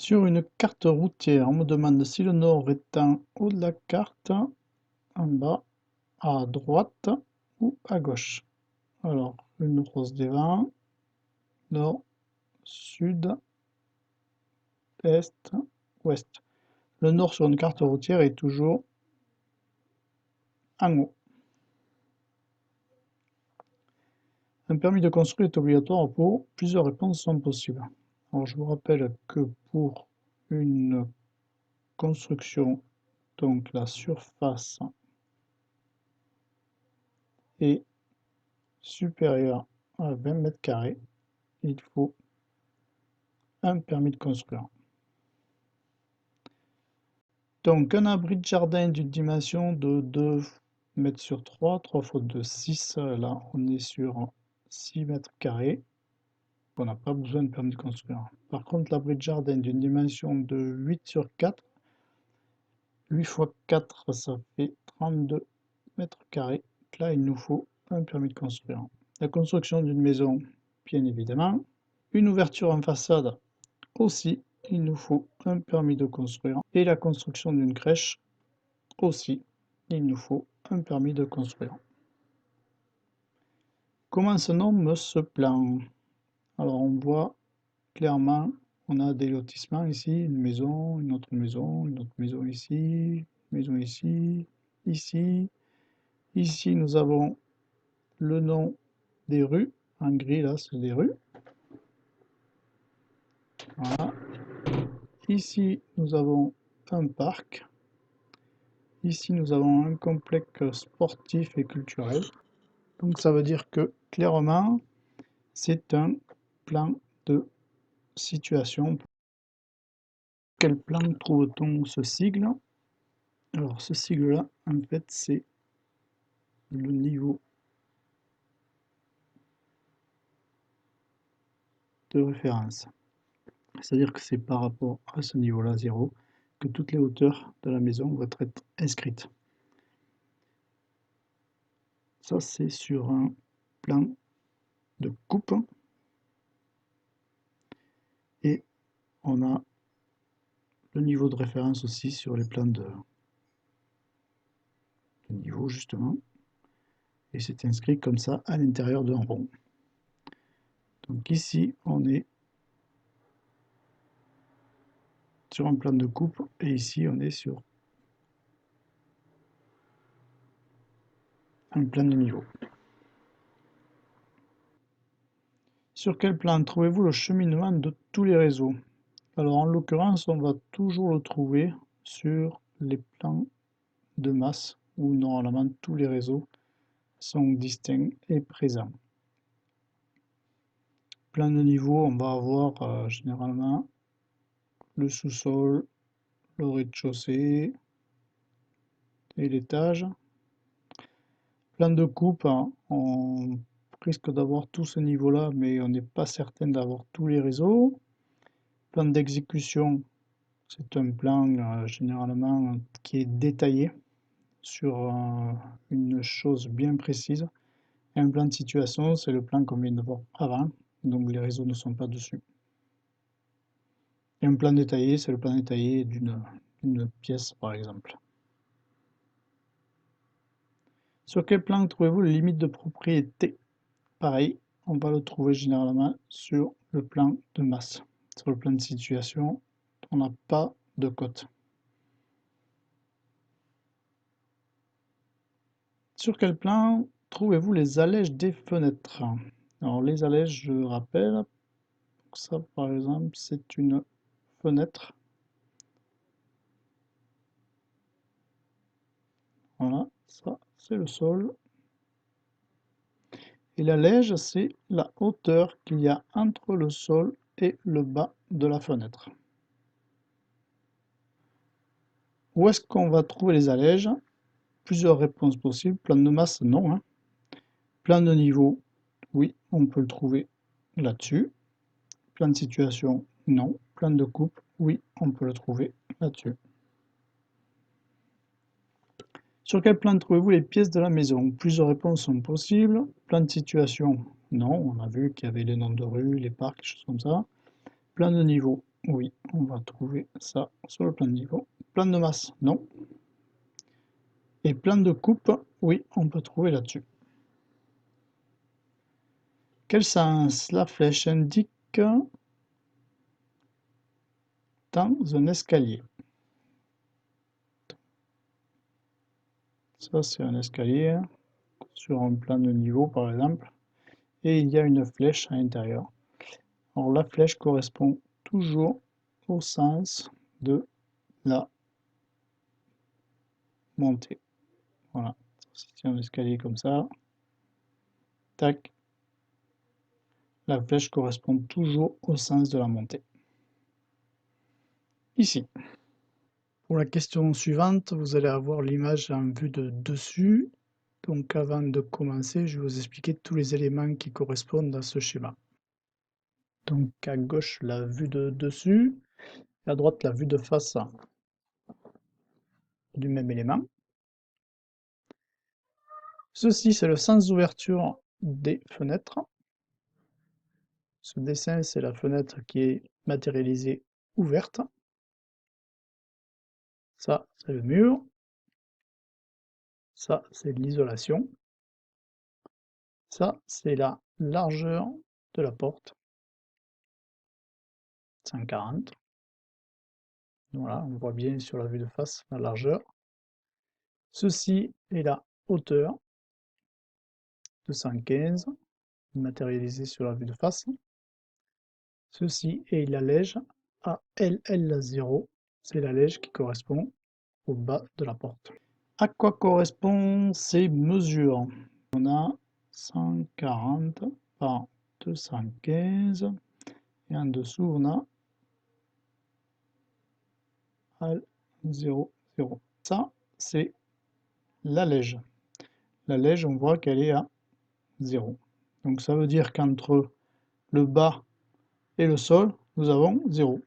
Sur une carte routière, on me demande si le nord est en haut de la carte, en bas, à droite ou à gauche. Alors, une rose des vents, nord, sud, est, ouest. Le nord sur une carte routière est toujours en haut. Un permis de construire est obligatoire pour plusieurs réponses sont possibles. Alors, je vous rappelle que pour une construction, donc la surface est supérieure à 20 mètres carrés, il faut un permis de construire. Donc un abri de jardin d'une dimension de 2 mètres sur 3, 3 fois 2, 6, là on est sur 6 mètres carrés, on n'a pas besoin de permis de construire. Par contre l'abri de jardin d'une dimension de 8 sur 4, 8 fois 4 ça fait 32 mètres carrés, là il nous faut un permis de construire. La construction d'une maison, bien évidemment, une ouverture en façade aussi, il nous faut un permis de construire. Et la construction d'une crèche, aussi, il nous faut un permis de construire. Comment se nomme ce plan? Alors on voit clairement, on a des lotissements ici, une maison, une autre maison, une autre maison ici, maison ici, ici. Ici nous avons le nom des rues, en gris là c'est des rues. Voilà. Ici nous avons un parc. Ici, nous avons un complexe sportif et culturel. Donc, ça veut dire que, clairement, c'est un plan de situation. Quel plan trouve-t-on ce sigle? Alors, ce sigle-là, en fait, c'est le niveau de référence. C'est-à-dire que c'est par rapport à ce niveau-là, 0, que toutes les hauteurs de la maison vont être inscrites. Ça, c'est sur un plan de coupe. Et on a le niveau de référence aussi sur les plans de niveau, justement. Et c'est inscrit comme ça à l'intérieur d'un rond. Donc ici, on est sur un plan de coupe et ici, on est sur un plan de niveau. Sur quel plan trouvez-vous le cheminement de tous les réseaux? Alors en l'occurrence, on va toujours le trouver sur les plans de masse où normalement tous les réseaux sont distincts et présents. Plan de niveau, on va avoir généralement le sous-sol, le rez-de-chaussée et l'étage. Plan de coupe, hein, on risque d'avoir tout ce niveau-là, mais on n'est pas certain d'avoir tous les réseaux. Plan d'exécution, c'est un plan généralement qui est détaillé sur une chose bien précise. Et un plan de situation, c'est le plan qu'on vient de voir avant, donc les réseaux ne sont pas dessus. Et un plan détaillé, c'est le plan détaillé d'une pièce, par exemple. Sur quel plan trouvez-vous les limites de propriété? Pareil, on va le trouver généralement sur le plan de masse. Sur le plan de situation, on n'a pas de cote. Sur quel plan trouvez-vous les allèges des fenêtres? Alors les allèges, je rappelle, ça par exemple, c'est une fenêtre. Voilà, ça c'est le sol. Et l'allège, c'est la hauteur qu'il y a entre le sol et le bas de la fenêtre. Où est-ce qu'on va trouver les allèges? Plusieurs réponses possibles. Plan de masse, non. Hein. Plan de niveau, oui, on peut le trouver là-dessus. Plan de situation, non. Plan de coupe, oui, on peut le trouver là-dessus. Sur quel plan trouvez-vous les pièces de la maison? Plusieurs réponses sont possibles. Plan de situation, non. On a vu qu'il y avait les noms de rues, les parcs, des choses comme ça. Plan de niveau, Oui, on va trouver ça sur le plan de niveau. Plan de masse, non. Et plan de coupe, oui, on peut trouver là-dessus. Quel sens la flèche indique dans un escalier? Ça, c'est un escalier sur un plan de niveau, par exemple, et il y a une flèche à l'intérieur. Alors, la flèche correspond toujours au sens de la montée. Voilà, c'est un escalier comme ça. Tac. La flèche correspond toujours au sens de la montée. Ici. Pour la question suivante, vous allez avoir l'image en vue de dessus. Donc avant de commencer, je vais vous expliquer tous les éléments qui correspondent à ce schéma. Donc à gauche, la vue de dessus, et à droite, la vue de face du même élément. Ceci, c'est le sens d'ouverture des fenêtres. Ce dessin, c'est la fenêtre qui est matérialisée ouverte. Ça, c'est le mur. Ça, c'est l'isolation. Ça, c'est la largeur de la porte. 140. Voilà, on voit bien sur la vue de face la largeur. Ceci est la hauteur. 215, matérialisé sur la vue de face. Ceci est la lège ALL0. C'est la lège qui correspond au bas de la porte. À quoi correspondent ces mesures? On a 140 par 215 et en dessous on a AL00. Ça, c'est la lège. La lège, on voit qu'elle est à 0. Donc ça veut dire qu'entre le bas et le sol, nous avons 0.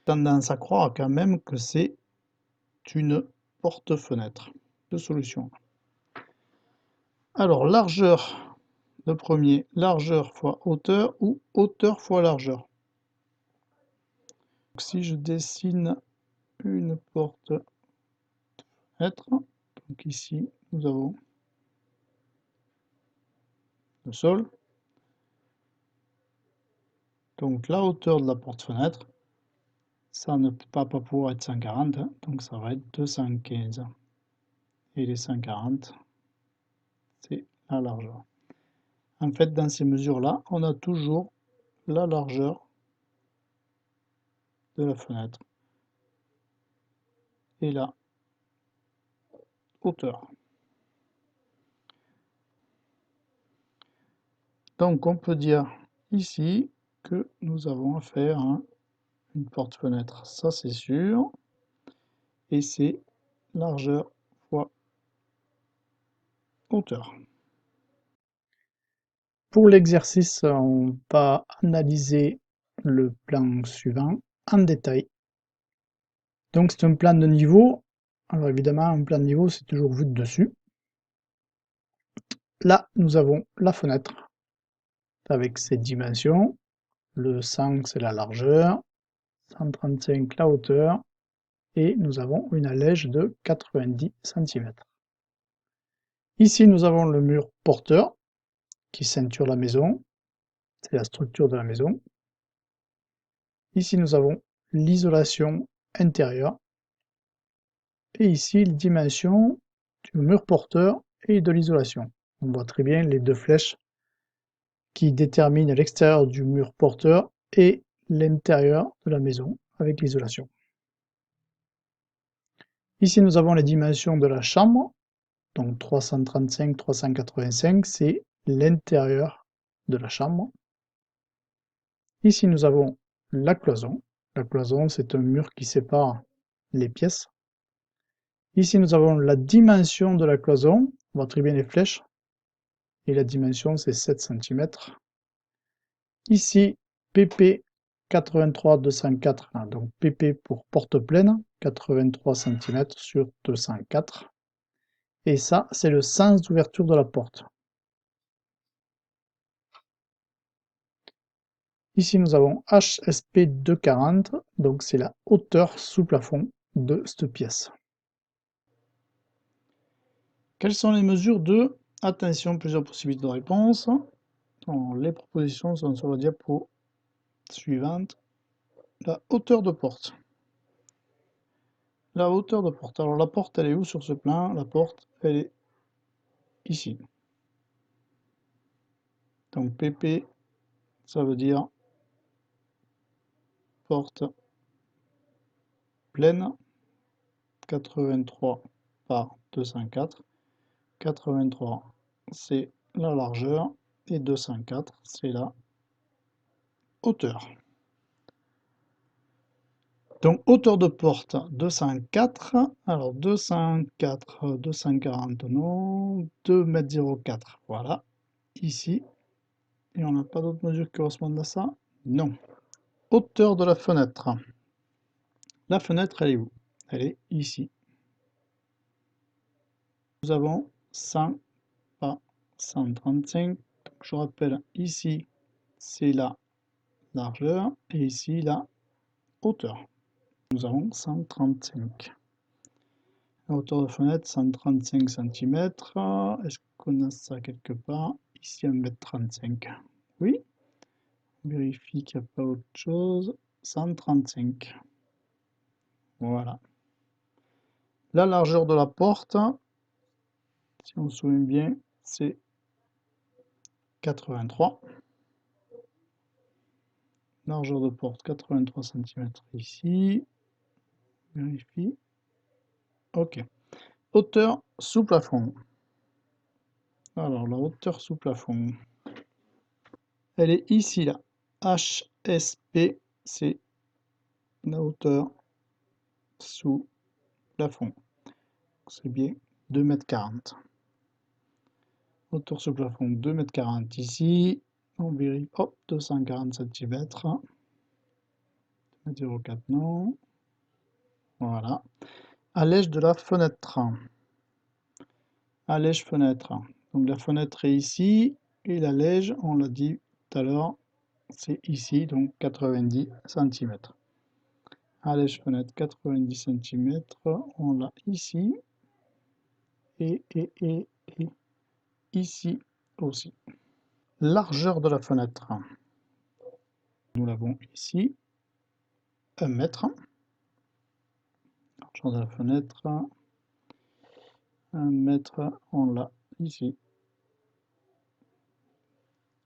Tendance à croire quand même que c'est une porte-fenêtre de solution. Alors, largeur, le premier, largeur fois hauteur ou hauteur fois largeur. Donc, si je dessine une porte-fenêtre, donc ici, nous avons le sol. Donc, la hauteur de la porte-fenêtre, ça ne peut pas pouvoir être 140, hein, donc ça va être 215. Et les 140, c'est la largeur. En fait, dans ces mesures-là, on a toujours la largeur de la fenêtre et la hauteur. Donc on peut dire ici que nous avons affaire à une porte-fenêtre, ça c'est sûr, et c'est largeur fois hauteur. Pour l'exercice, on va analyser le plan suivant en détail. Donc c'est un plan de niveau. Alors évidemment, un plan de niveau, c'est toujours vu de dessus. Là, nous avons la fenêtre avec ses dimensions. Le 100, c'est la largeur, 135 la hauteur, et nous avons une allège de 90 cm. Ici, nous avons le mur porteur qui ceinture la maison, c'est la structure de la maison. Ici, nous avons l'isolation intérieure, et ici, les dimensions du mur porteur et de l'isolation. On voit très bien les deux flèches qui déterminent l'extérieur du mur porteur et l'intérieur de la maison avec l'isolation. Ici, nous avons les dimensions de la chambre, donc 335, 385, c'est l'intérieur de la chambre. Ici, nous avons la cloison. La cloison, c'est un mur qui sépare les pièces. Ici, nous avons la dimension de la cloison. On voit très bien les flèches. Et la dimension, c'est 7 cm. Ici, PP 83-204, donc PP pour porte pleine, 83 cm sur 204. Et ça, c'est le sens d'ouverture de la porte. Ici, nous avons HSP 240, donc c'est la hauteur sous plafond de cette pièce. Quelles sont les mesures de... Attention, plusieurs possibilités de réponse. Alors, les propositions sont sur la diapo suivante. La hauteur de porte. La hauteur de porte. Alors la porte, elle est où sur ce plan? La porte, elle est ici. Donc PP, ça veut dire porte pleine, 83 par 204. 83, c'est la largeur, et 204, c'est la hauteur. Donc hauteur de porte 204, alors 204, 240 non, 2,04 m, voilà, ici, et on n'a pas d'autres mesures qui correspondent à ça? Non. Hauteur de la fenêtre. La fenêtre, elle est où? Elle est ici. Nous avons 100 par 135, donc je rappelle, ici, c'est la largeur, et ici, la hauteur. Nous avons 135. La hauteur de fenêtre, 135 cm. Est-ce qu'on a ça quelque part? Ici, 1,35 m. Oui. Vérifie qu'il n'y a pas autre chose. 135. Voilà. La largeur de la porte, si on se souvient bien, c'est 83. Largeur de porte, 83 cm ici. Vérifie. OK. Hauteur sous plafond. Alors, la hauteur sous plafond, elle est ici, là. HSP, c'est la hauteur sous plafond. C'est bien 2,40 m. Hauteur sous plafond, 2,40 m ici. On vérifie, hop, 240 cm. 2,04 m, non. Voilà. Allège de la fenêtre. Allège fenêtre. Donc la fenêtre est ici, et l'allège, on l'a dit tout à l'heure, c'est ici, donc 90 cm. Allège fenêtre 90 cm, on l'a ici, et ici aussi. Largeur de la fenêtre, nous l'avons ici, 1 mètre. Largeur de la fenêtre, 1 mètre, on l'a ici.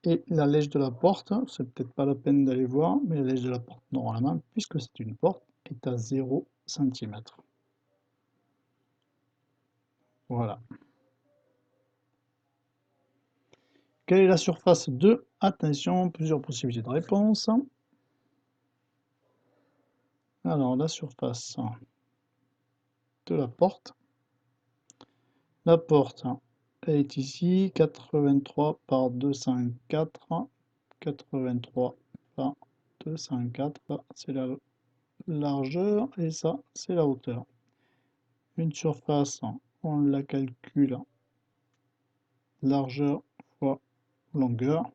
Et la lège de la porte, c'est peut-être pas la peine d'aller voir, mais la lège de la porte, normalement, puisque c'est une porte, est à 0 cm. Voilà. Quelle est la surface de... Attention, plusieurs possibilités de réponse. Alors, la surface de la porte. La porte, elle est ici, 83 par 204. 83 par 204, c'est la largeur, et ça, c'est la hauteur. Une surface, on la calcule, largeur fois longueur.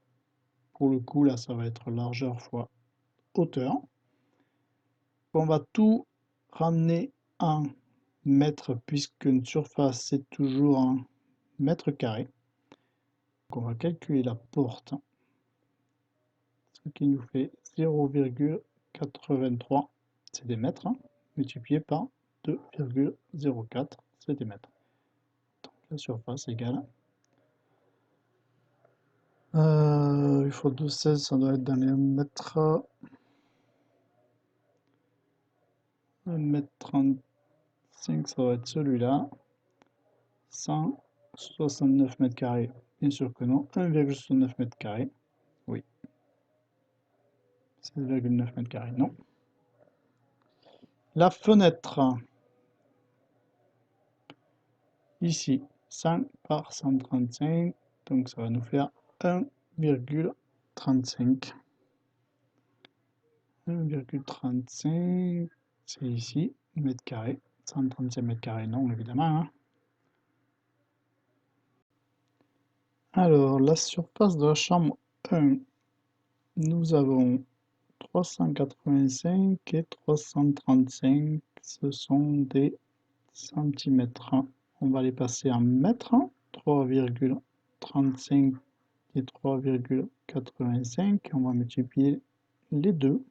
Pour le coup, là, ça va être largeur fois hauteur. On va tout ramener en mètres, puisque une surface, c'est toujours un mètre carré. Donc on va calculer la porte, ce qui nous fait 0,83 cm, multiplié par 2,04 cm. Donc la surface égale... il faut 2,16, ça doit être dans les mètres. 1,35 m, ça va être celui-là. 169 m², bien sûr que non. 1,69 m², oui. 16,9 m², non. La fenêtre, ici, 100 par 135, donc ça va nous faire 1,35. 1,35, c'est ici, mètre carré. 135 m², non, évidemment. Hein. Alors, la surface de la chambre 1 nous avons 385 et 335, ce sont des centimètres. On va les passer en mètres, 3,35 et 3,85, on va multiplier les deux,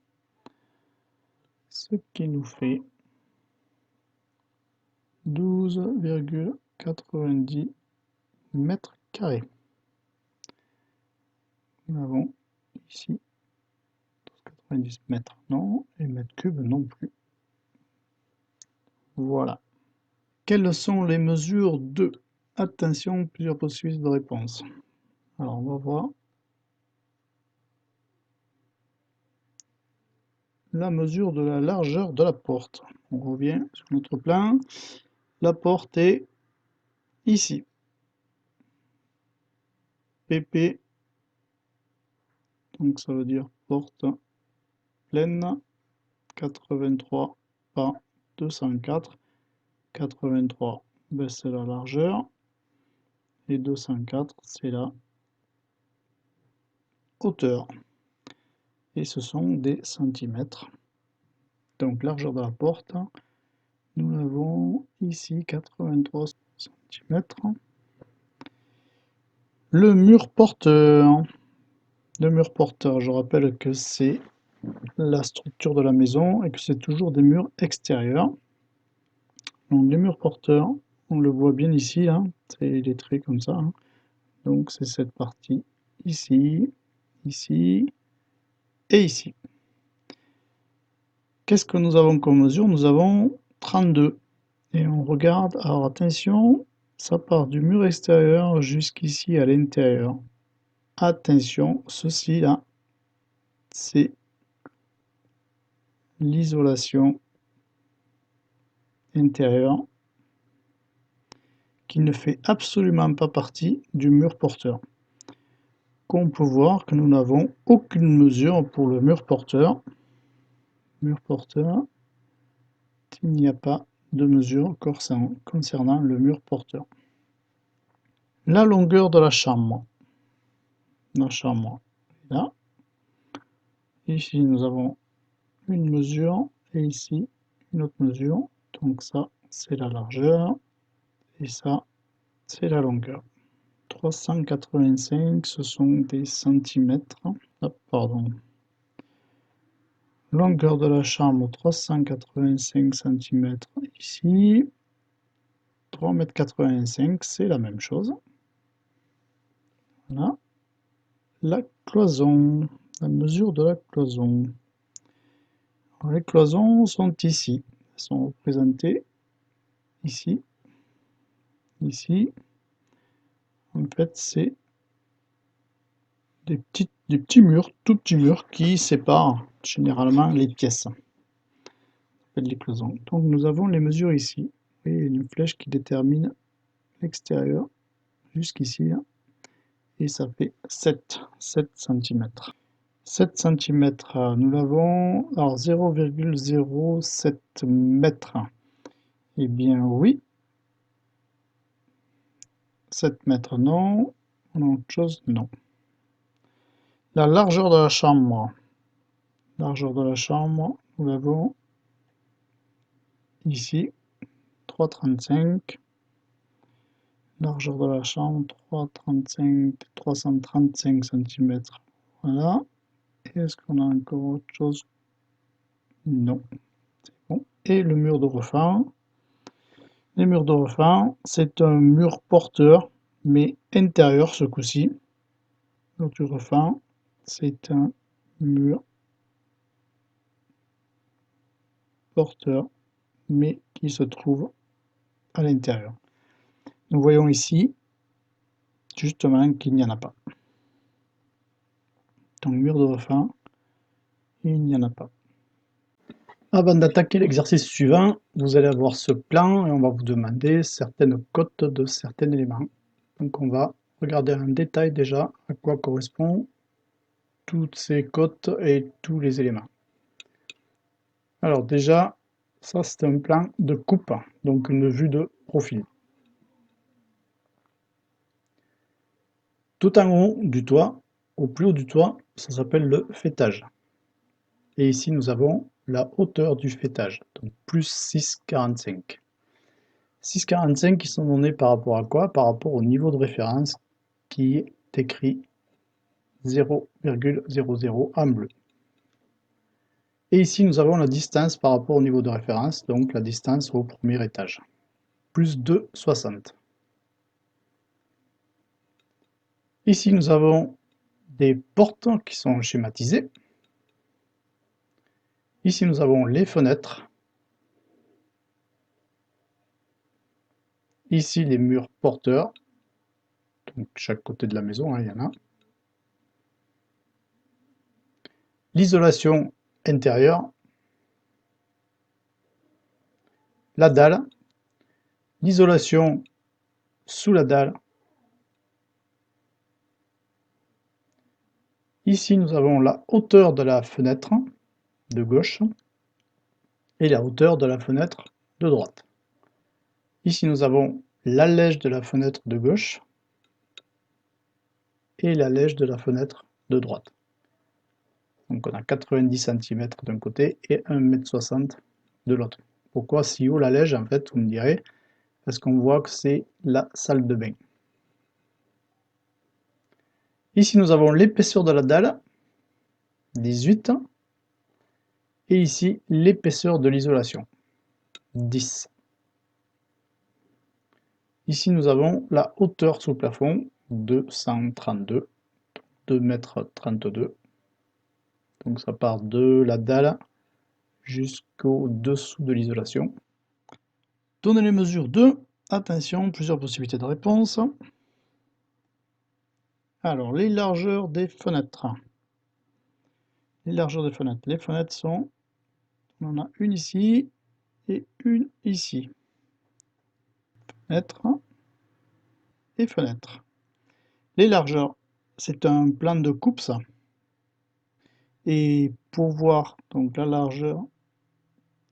ce qui nous fait 12,90 mètres carrés. Nous avons ici 90 mètres, non, et mètres cubes non plus. Voilà. Quelles sont les mesures de? Attention, plusieurs possibilités de réponse. Alors, on va voir la mesure de la largeur de la porte. On revient sur notre plan. La porte est ici. PP, donc ça veut dire porte pleine, 83 par 204. 83, ben c'est la largeur, et 204, c'est la hauteur. Et ce sont des centimètres. Donc largeur de la porte, nous avons ici 83 centimètres. Le mur porteur. Le mur porteur, je rappelle que c'est la structure de la maison et que c'est toujours des murs extérieurs. Donc les murs porteurs, on le voit bien ici, hein, c'est les traits comme ça. Hein. Donc c'est cette partie ici, ici et ici. Qu'est-ce que nous avons comme mesure? Nous avons 32. Et on regarde, alors attention, ça part du mur extérieur jusqu'ici à l'intérieur. Attention, ceci là, c'est l'isolation intérieure qui ne fait absolument pas partie du mur porteur. Qu'on peut voir que nous n'avons aucune mesure pour le mur porteur. Mur porteur, il n'y a pas de mesure concernant le mur porteur. La longueur de la chambre. La chambre est là. Ici, nous avons une mesure et ici, une autre mesure. Donc ça, c'est la largeur et ça, c'est la longueur. 385, ce sont des centimètres. Ah, pardon. Longueur de la chambre, 385 cm ici. 3,85 m, c'est la même chose. Voilà. La cloison, la mesure de la cloison. Alors, les cloisons sont ici. Elles sont représentées ici. Ici. En fait, c'est des petits murs, tout petits murs qui séparent généralement les pièces. On appelle les cloisons. Donc nous avons les mesures ici. Et une flèche qui détermine l'extérieur jusqu'ici. Et ça fait 7 cm. 7 cm, nous l'avons, alors 0,07 mètres. Eh bien oui. 7 mètres non. Autre chose non. La largeur de la chambre. Largeur de la chambre, nous l'avons ici, 3,35. Largeur de la chambre, 335 cm. Voilà. Est-ce qu'on a encore autre chose? Non. C'est bon. Et le mur de refend. Les murs de refend, c'est un mur porteur, mais intérieur ce coup-ci. Mur du refend, c'est un mur porteur, mais qui se trouve à l'intérieur. Nous voyons ici, justement, qu'il n'y en a pas. Donc mur de refend, il n'y en a pas. Avant d'attaquer l'exercice suivant, vous allez avoir ce plan et on va vous demander certaines cotes de certains éléments. Donc on va regarder en détail déjà à quoi correspondent toutes ces cotes et tous les éléments. Alors déjà, ça c'est un plan de coupe, donc une vue de profil. Tout en haut du toit, au plus haut du toit, ça s'appelle le faîtage. Et ici, nous avons la hauteur du faîtage, donc plus 6,45. 6,45 qui sont donnés par rapport à quoi? Par rapport au niveau de référence qui est écrit 0,00 en bleu. Et ici, nous avons la distance par rapport au niveau de référence, donc la distance au premier étage, plus 2,60. Ici, nous avons des portes qui sont schématisées. Ici, nous avons les fenêtres. Ici, les murs porteurs, donc chaque côté de la maison, il y en a. L'isolation intérieure, la dalle, l'isolation sous la dalle. Ici, nous avons la hauteur de la fenêtre de gauche et la hauteur de la fenêtre de droite. Ici, nous avons l'allège de la fenêtre de gauche et l'allège de la fenêtre de droite. Donc on a 90 cm d'un côté et 1,60 m de l'autre. Pourquoi si haut l'allège? En fait, vous me direz, parce qu'on voit que c'est la salle de bain. Ici, nous avons l'épaisseur de la dalle, 18, et ici, l'épaisseur de l'isolation, 10. Ici, nous avons la hauteur sous plafond, 232, 2,32 m. Donc ça part de la dalle jusqu'au dessous de l'isolation. Donnez les mesures de, attention, plusieurs possibilités de réponse. Alors, les largeurs des fenêtres. Les largeurs des fenêtres. Les fenêtres sont, on en a une ici et une ici. Fenêtre et fenêtre. Les largeurs, c'est un plan de coupe ça. Et pour voir donc la largeur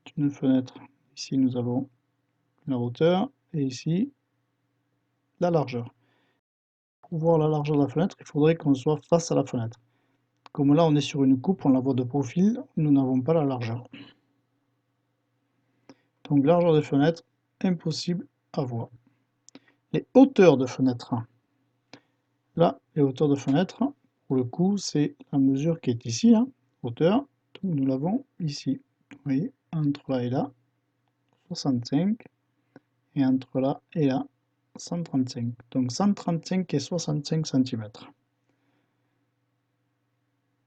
d'une fenêtre, ici nous avons la hauteur et ici la largeur. Pour voir la largeur de la fenêtre, il faudrait qu'on soit face à la fenêtre. Comme là on est sur une coupe, on la voit de profil, nous n'avons pas la largeur. Donc largeur des fenêtres, impossible à voir. Les hauteurs de fenêtres. Là, les hauteurs de fenêtres, pour le coup, c'est la mesure qui est ici, là, hauteur. Donc nous l'avons ici. Vous voyez, entre là et là, 65. Et entre là et là, 135. Donc 135 et 65 cm.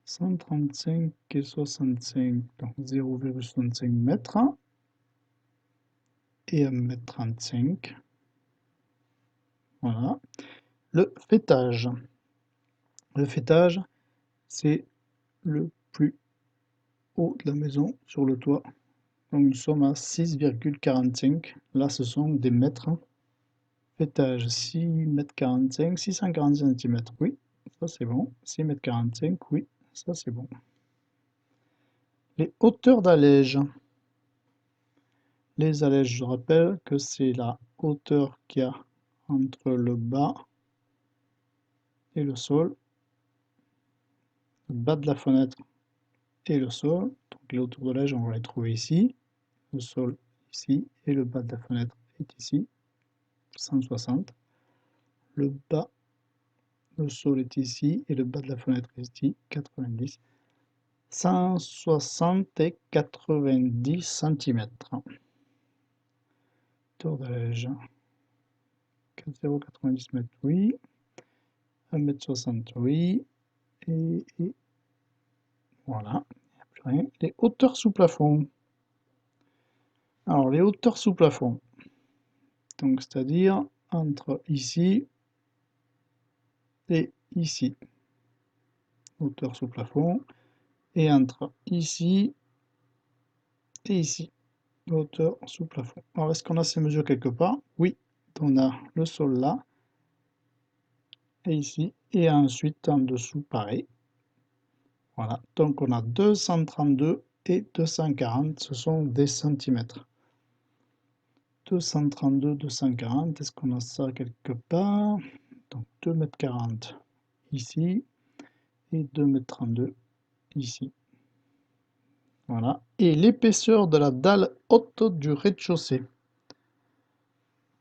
135 et 65, donc 0,65 m. Et 1,35 m. Voilà. Le faîtage. Le faîtage, c'est le plus haut de la maison sur le toit. Donc nous sommes à 6,45. Là, ce sont des mètres. Faîtage 6,45 m, 640 cm. Oui, ça c'est bon. 6,45 m, oui, ça c'est bon. Les hauteurs d'allège. Les allèges, je rappelle que c'est la hauteur qu'il y a entre le bas et le sol. Le bas de la fenêtre et le sol. Donc les hauteurs d'allège, on va les trouver ici. Le sol ici et le bas de la fenêtre est ici. 160. Le bas, le sol est ici et le bas de la fenêtre est ici. 90. 160 et 90 cm. Hauteur d'allège. 4,090 m, oui. 1,60 m, oui. Et voilà. Il n'y a plus rien. Les hauteurs sous plafond. Alors, les hauteurs sous plafond. Donc, c'est-à-dire entre ici et ici. Hauteur sous plafond. Et entre ici et ici. Hauteur sous plafond. Alors, est-ce qu'on a ces mesures quelque part? Oui. On a le sol là. Et ici. Et ensuite, en dessous, pareil. Voilà. Donc, on a 232 et 240. Ce sont des centimètres. 232, 240. Est-ce qu'on a ça quelque part? Donc, 2,40 m ici. et 2,32 m ici. Voilà. Et l'épaisseur de la dalle haute du rez-de-chaussée.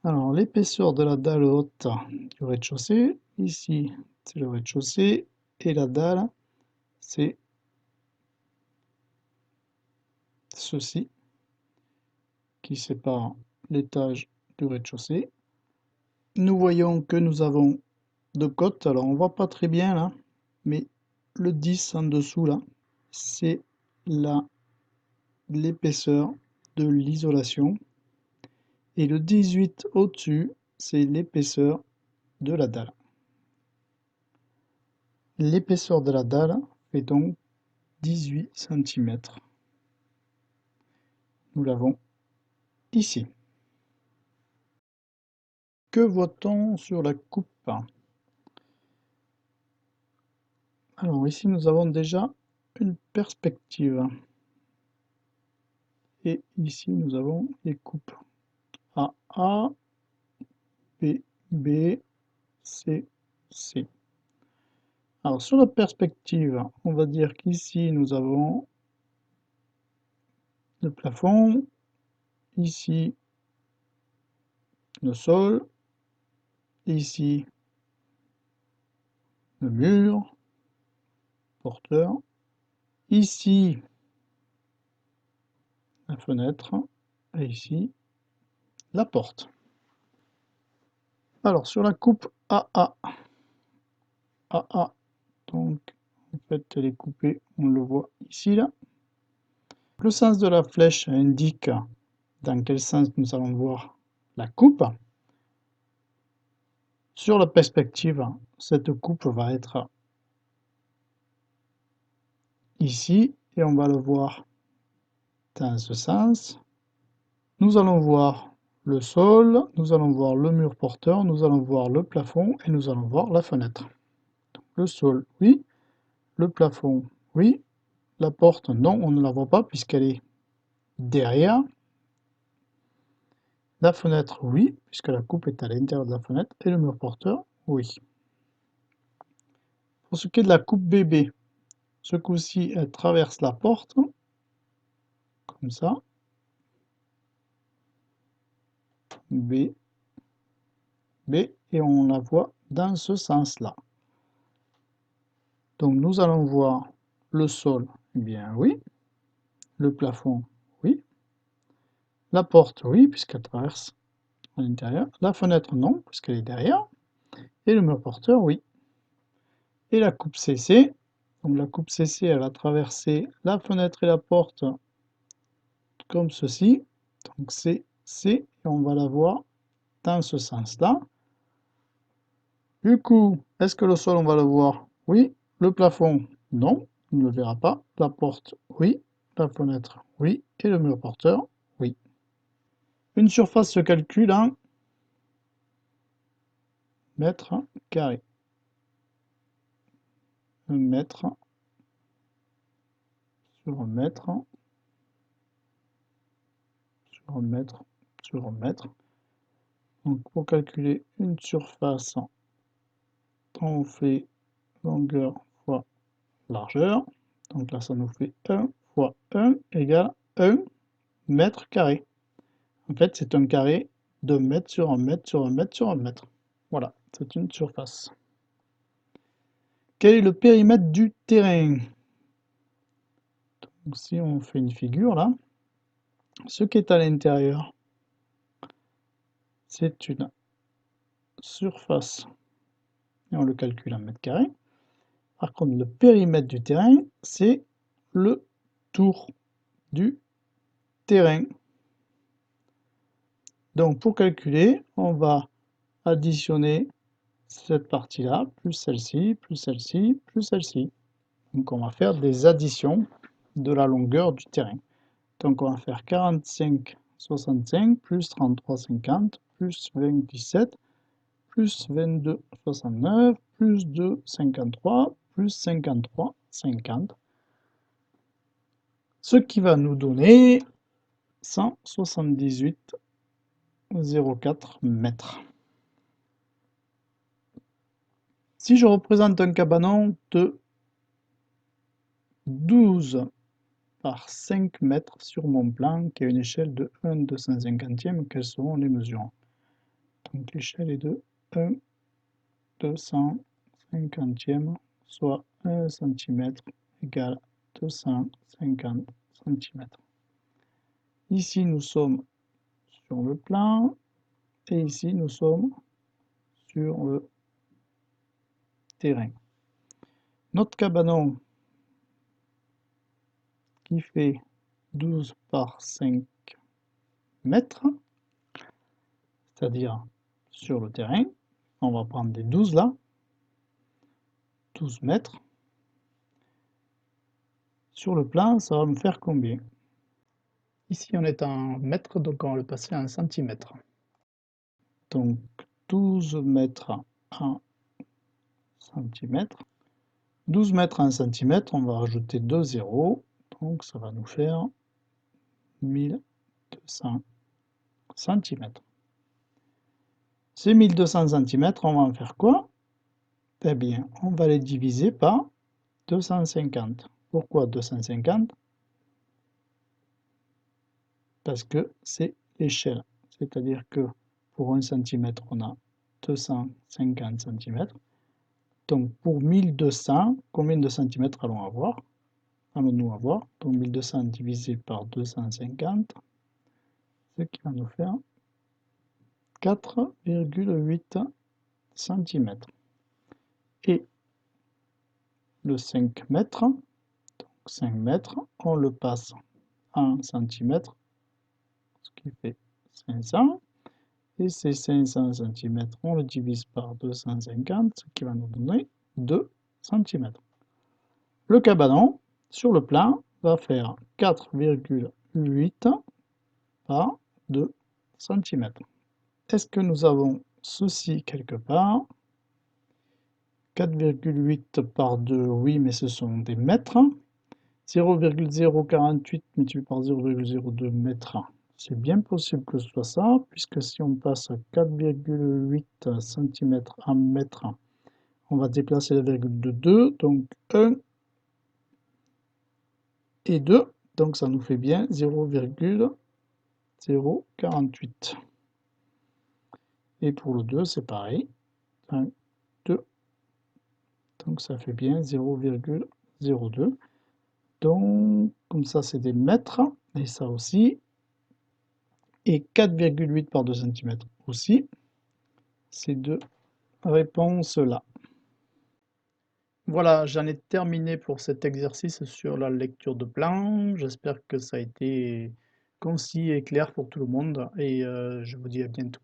Alors, l'épaisseur de la dalle haute du rez-de-chaussée, ici, c'est le rez-de-chaussée, et la dalle, c'est ceci, qui sépare l'étage du rez-de-chaussée. Nous voyons que nous avons deux côtes, alors on voit pas très bien là, mais le 10 en dessous là, c'est l'épaisseur de l'isolation, et le 18 au-dessus, c'est l'épaisseur de la dalle. L'épaisseur de la dalle fait donc 18 cm. Nous l'avons ici. Que voit-on sur la coupe? Alors ici, nous avons déjà une perspective. Et ici, nous avons les coupes AA, B, C, C. Alors sur la perspective, on va dire qu'ici, nous avons le plafond, ici, le sol, ici, le mur, porteur, ici, la fenêtre, et ici, la porte. Alors sur la coupe AA, donc en fait elle est coupée, on le voit ici là. Le sens de la flèche indique dans quel sens nous allons voir la coupe. Sur la perspective, cette coupe va être ici et on va le voir dans ce sens. Nous allons voir le sol, nous allons voir le mur porteur, nous allons voir le plafond et nous allons voir la fenêtre. Donc, le sol, oui. Le plafond, oui. La porte, non, on ne la voit pas puisqu'elle est derrière. La fenêtre, oui, puisque la coupe est à l'intérieur de la fenêtre. Et le mur porteur, oui. Pour ce qui est de la coupe bébé, ce coup-ci, elle traverse la porte, comme ça. B, et on la voit dans ce sens-là. Donc nous allons voir le sol, eh bien oui. Le plafond, oui. La porte, oui, puisqu'elle traverse à l'intérieur. La fenêtre, non, puisqu'elle est derrière. Et le mur porteur, oui. Et la coupe CC, donc la coupe CC, elle va traverser la fenêtre et la porte comme ceci. Donc c'est C, et on va la voir dans ce sens-là. Du coup, est-ce que le sol, on va le voir? Oui. Le plafond, non, on ne le verra pas. La porte, oui. La fenêtre, oui. Et le mur porteur, oui. Une surface se calcule en mètres carrés. 1 mètre sur 1 mètre sur 1 mètre sur 1 mètre. Donc pour calculer une surface, on fait longueur fois largeur. Donc là, ça nous fait 1 fois 1 égale 1 mètre carré. En fait, c'est un carré de mètre sur 1 mètre sur 1 mètre sur 1 mètre. Voilà, c'est une surface. Quel est le périmètre du terrain? Donc si on fait une figure là, ce qui est à l'intérieur, c'est une surface, et on le calcule en mètres carrés. Par contre, le périmètre du terrain, c'est le tour du terrain. Donc pour calculer, on va additionner cette partie-là, plus celle-ci, plus celle-ci, plus celle-ci. Donc on va faire des additions de la longueur du terrain. Donc on va faire 45,65 plus 33,50 plus 20,17 plus 22,69 plus 2,53 plus 53,50. Ce qui va nous donner 178,04 mètres. Si je représente un cabanon de 12 par 5 mètres sur mon plan qui a une échelle de 1/250e. Quelles seront les mesures? Donc l'échelle est de 1/250e, soit 1 cm égale 250 cm. Ici, nous sommes sur le plan et ici, nous sommes sur le terrain. Notre cabanon qui fait 12 par 5 mètres, c'est-à-dire sur le terrain, on va prendre des 12 là, 12 mètres. Sur le plan, ça va me faire combien? Ici, on est en mètres, donc on va le passer en centimètres. Donc 12 mètres en centimètres. 12 mètres en centimètres, on va rajouter 2 zéros, donc ça va nous faire 1200 centimètres. Ces 1200 centimètres, on va en faire quoi? Eh bien, on va les diviser par 250. Pourquoi 250? Parce que c'est l'échelle. C'est-à-dire que pour 1 cm, on a 250 cm. Donc pour 1200, combien de centimètres allons-nous avoir? Donc 1200 divisé par 250, ce qui va nous faire 4,8 cm. Et le 5 mètres, donc 5 mètres, on le passe en centimètres, ce qui fait 500. Et ces 500 cm, on le divise par 250, ce qui va nous donner 2 cm. Le cabanon, sur le plan, va faire 4,8 par 2 cm. Est-ce que nous avons ceci quelque part? 4,8 par 2, oui, mais ce sont des mètres. 0,048 multiplié par 0,02 mètres. C'est bien possible que ce soit ça, puisque si on passe à 4,8 cm en mètres, on va déplacer la virgule de 2, donc 1 et 2, donc ça nous fait bien 0,048. Et pour le 2, c'est pareil, 1, 2, donc ça fait bien 0,02. Donc, comme ça, c'est des mètres, et ça aussi. Et 4,8 par 2 cm aussi. Ces deux réponses-là. Voilà, j'en ai terminé pour cet exercice sur la lecture de plan. J'espère que ça a été concis et clair pour tout le monde, et je vous dis à bientôt.